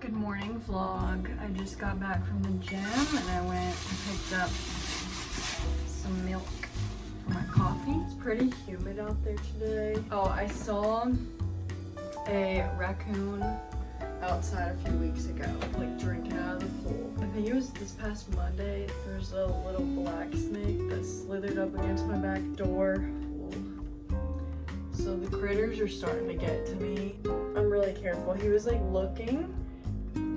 Good morning vlog. I just got back from the gym and I went and picked up some milk for my coffee. It's pretty humid out there today. Oh, I saw a raccoon outside a few weeks ago, like drinking out of the pool. I think it was this past Monday. There's a little black snake that slithered up against my back door. So the critters are starting to get to me. I'm really careful. He was like looking.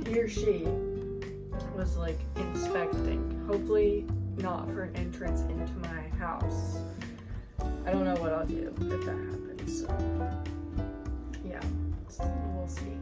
He or she was like inspecting, hopefully not for an entrance into my house. I don't know what I'll do if that happens, so yeah, we'll see.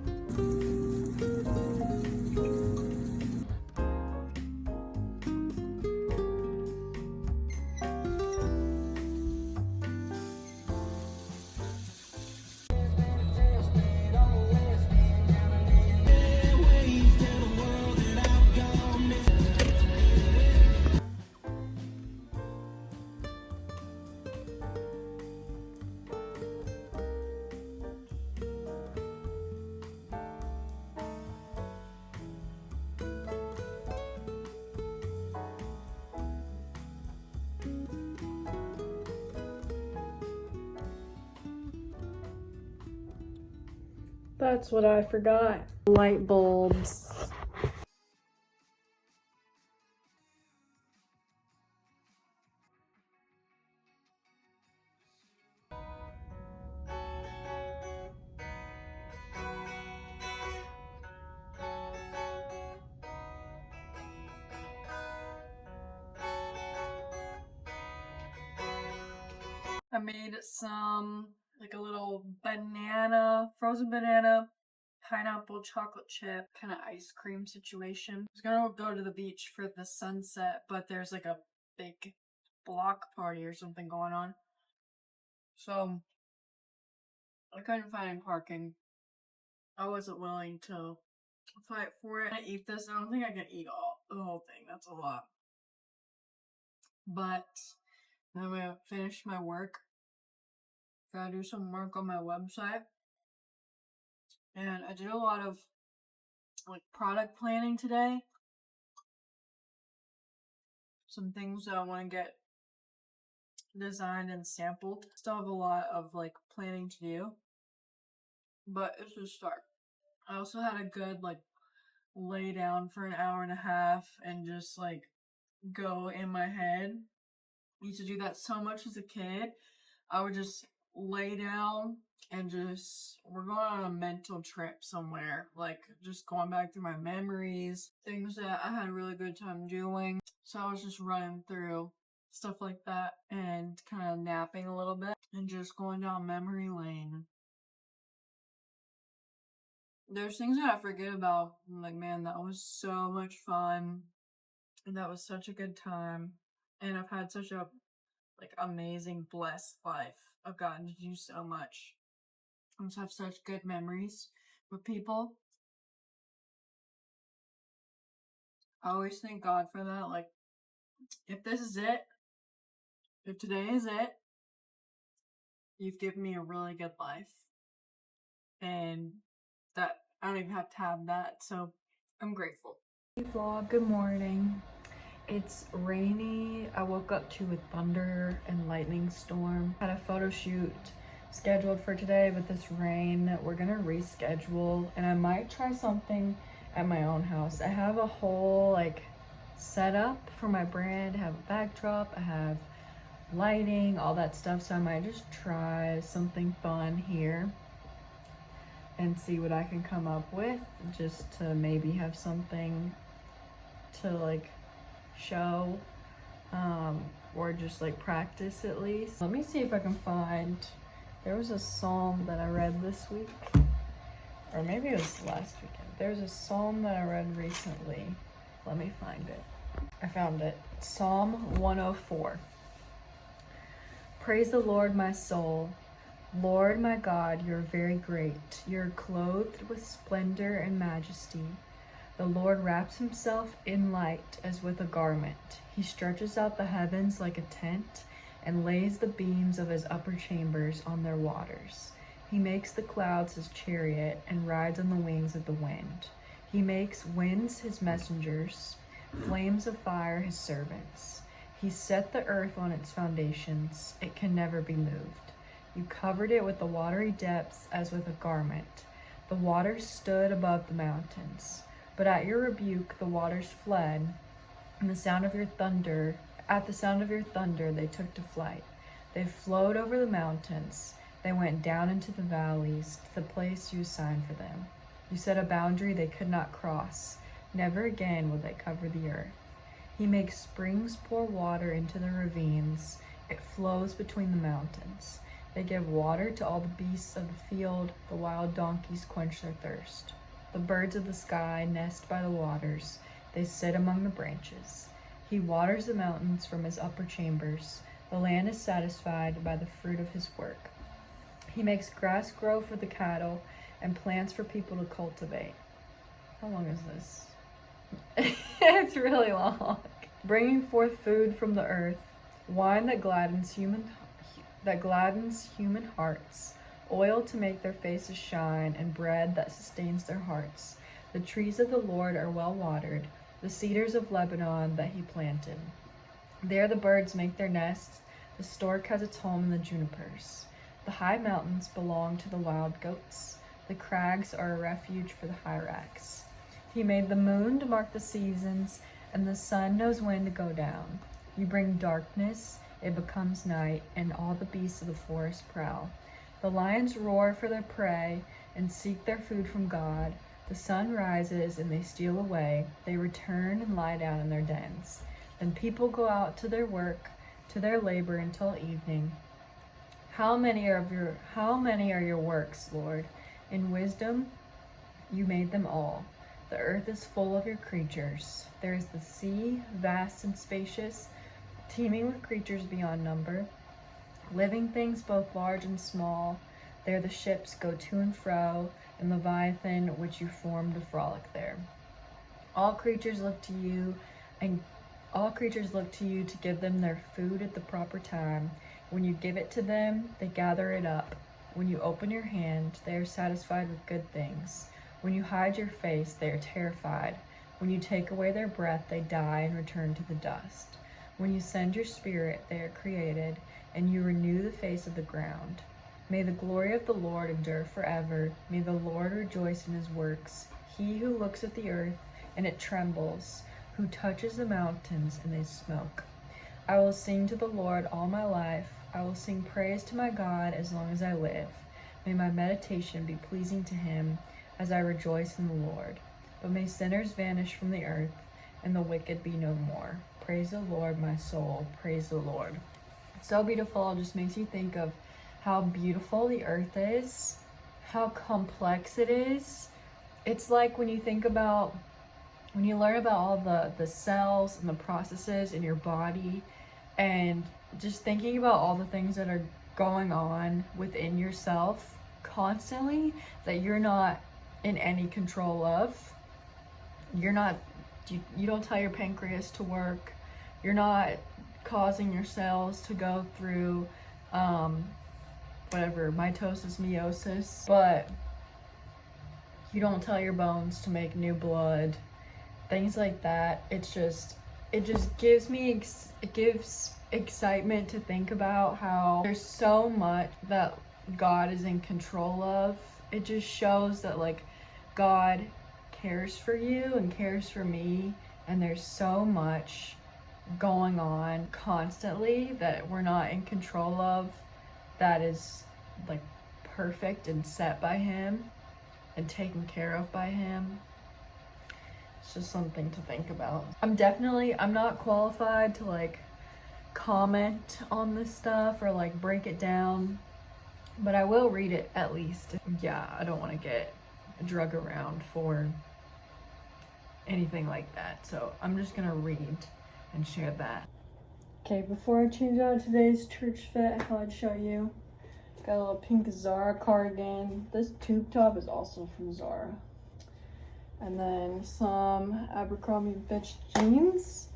That's what I forgot. Light bulbs. I made some, like a little banana, frozen banana, pineapple chocolate chip kind of ice cream situation. I was gonna go to the beach for the sunset, but there's like a big block party or something going on. So I couldn't find parking. I wasn't willing to fight for it. I eat this. I don't think I can eat the whole thing. That's a lot. But I'm gonna finish my work. Gotta do some work on my website. And I did a lot of like product planning today. Some things that I want to get designed and sampled. Still have a lot of like planning to do, but it's a start. I also had a good like lay down for an hour and a half and just like go in my head. I used to do that so much as a kid. I would just lay down and we're going on a mental trip somewhere, like just going back through my memories, things that I had a really good time doing. So I was just running through stuff like that and kind of napping a little bit and just going down memory lane. There's things that I forget about. I'm like, man, that was so much fun. And that was such a good time. And I've had such a like amazing, blessed life. I've gotten to do so much. I just have such good memories with people. I always thank God for that. Like, if this is it, if today is it, you've given me a really good life. And that I don't even have to have that. So I'm grateful. Hey vlog, good morning. It's rainy. I woke up to a thunder and lightning storm. Had a photo shoot scheduled for today, but this rain, we're gonna reschedule, and I might try something at my own house. I have a whole like setup for my brand. I have a backdrop, I have lighting, all that stuff, so I might just try something fun here and see what I can come up with, just to maybe have something to like show or just like practice at least. Let me see if I can find, there was a psalm that I read this week, or maybe it was last weekend. There's a psalm that I read recently. Let me find it. I found it. Psalm 104. Praise the Lord, my soul. Lord my God, you're very great. You're clothed with splendor and majesty. The Lord wraps himself in light as with a garment. He stretches out the heavens like a tent and lays the beams of his upper chambers on their waters. He makes the clouds his chariot and rides on the wings of the wind. He makes winds his messengers, flames of fire his servants. He set the earth on its foundations. It can never be moved. You covered it with the watery depths as with a garment. The waters stood above the mountains. But at your rebuke the waters fled, and at the sound of your thunder they took to flight. They flowed over the mountains. They went down into the valleys, to the place you assigned for them. You set a boundary they could not cross. Never again will they cover the earth. He makes springs pour water into the ravines. It flows between the mountains. They give water to all the beasts of the field. The wild donkeys quench their thirst. The birds of the sky nest by the waters. They sit among the branches. He waters the mountains from his upper chambers. The land is satisfied by the fruit of his work. He makes grass grow for the cattle and plants for people to cultivate. How long is this? It's really long. Bringing forth food from the earth, wine that gladdens human hearts, oil to make their faces shine, and bread that sustains their hearts. The trees of the Lord are well watered, the cedars of Lebanon that he planted. There the birds make their nests, the stork has its home in the junipers. The high mountains belong to the wild goats. The crags are a refuge for the hyrax. He made the moon to mark the seasons, and the sun knows when to go down. You bring darkness, it becomes night, and all the beasts of the forest prowl. The lions roar for their prey and seek their food from God. The sun rises and they steal away. They return and lie down in their dens. Then people go out to their work, to their labor until evening. How many are your works, Lord? In wisdom you made them all. The earth is full of your creatures. There is the sea, vast and spacious, teeming with creatures beyond number, living things both large and small. There the ships go to and fro, and Leviathan which you formed to frolic there. All creatures look to you to give them their food at the proper time. When you give it to them, they gather it up. When you open your hand, they are satisfied with good things. When you hide your face, they are terrified. When you take away their breath, they die and return to the dust. When you send your spirit, they are created, and you renew the face of the ground. May the glory of the Lord endure forever. May the Lord rejoice in his works. He who looks at the earth, and it trembles, who touches the mountains, and they smoke. I will sing to the Lord all my life. I will sing praise to my God as long as I live. May my meditation be pleasing to him as I rejoice in the Lord. But may sinners vanish from the earth, and the wicked be no more. Praise the Lord, my soul. Praise the Lord. It's so beautiful. It just makes you think of how beautiful the earth is, how complex it is. It's like when you learn about all the cells and the processes in your body, and just thinking about all the things that are going on within yourself constantly that you're not in any control of. You don't tell your pancreas to work. You're not causing your cells to go through mitosis, meiosis, but you don't tell your bones to make new blood, things like that. It just gives excitement to think about how there's so much that God is in control of. It just shows that like God cares for you and cares for me, and there's so much going on constantly that we're not in control of, that is like perfect and set by him and taken care of by him. It's just something to think about. I'm not qualified to like comment on this stuff or like break it down, but I will read it at least. Yeah, I don't want to get drug around for anything like that, so I'm just gonna read and share that. Okay, before I change out today's church fit, I thought I'd show you. Got a little pink Zara cardigan. This tube top is also from Zara. And then some Abercrombie Fitch jeans.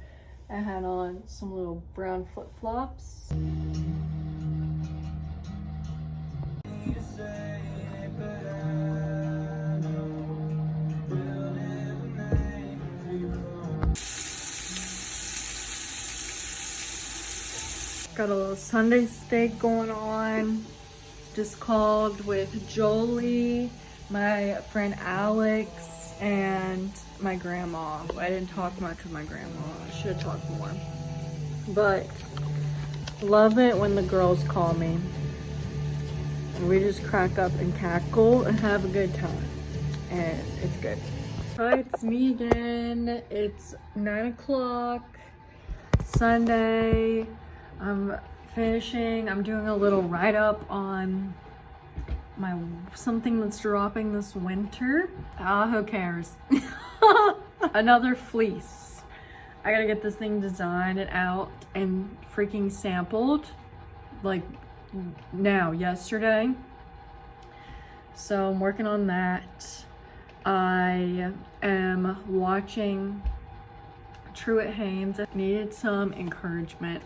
I had on some little brown flip-flops. Got a little Sunday steak going on. Just called with Jolie, my friend Alex, and my grandma. I didn't talk much with my grandma. I should have talked more. But love it when the girls call me. And we just crack up and cackle and have a good time. And it's good. Hi, it's me again. It's 9 o'clock, Sunday. I'm finishing. I'm doing a little write-up on something that's dropping this winter. Who cares? Another fleece. I gotta get this thing designed and out and freaking sampled like yesterday. So I'm working on that. I am watching Truett Haynes. I needed some encouragement.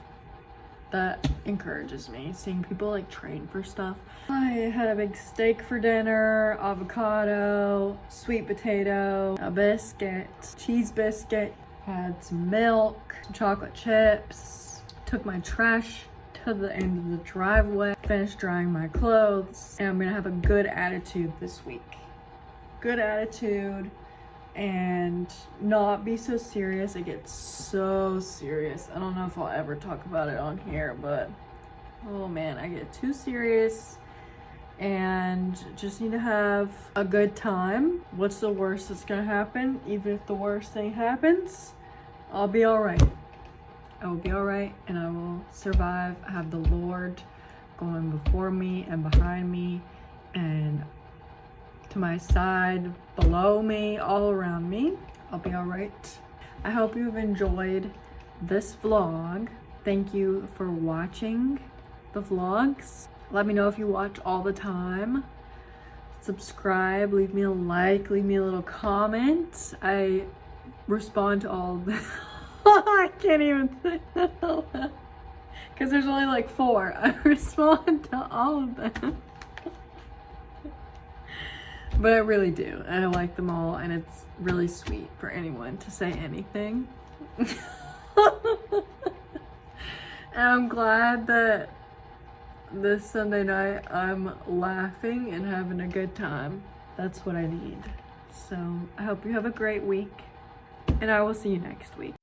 That encourages me, seeing people like train for stuff. I had a big steak for dinner, avocado, sweet potato, a biscuit, cheese biscuit, had some milk, some chocolate chips, took my trash to the end of the driveway, finished drying my clothes, and I'm gonna have a good attitude this week. Good attitude and not be so serious. It gets so serious. I don't know if I'll ever talk about it on here, but oh man, I get too serious and just need to have a good time. What's the worst that's gonna happen? Even if the worst thing happens, I'll be all right. I will be all right and I will survive. I have the Lord going before me and behind me and to my side, below me, all around me. I'll be all right. I hope you've enjoyed this vlog. Thank you for watching the vlogs. Let me know if you watch all the time. Subscribe, leave me a like, leave me a little comment. I respond to all of them. I can't even say that because there's only like 4. I respond to all of them. But I really do. I like them all, and it's really sweet for anyone to say anything. And I'm glad that this Sunday night I'm laughing and having a good time. That's what I need. So I hope you have a great week, and I will see you next week.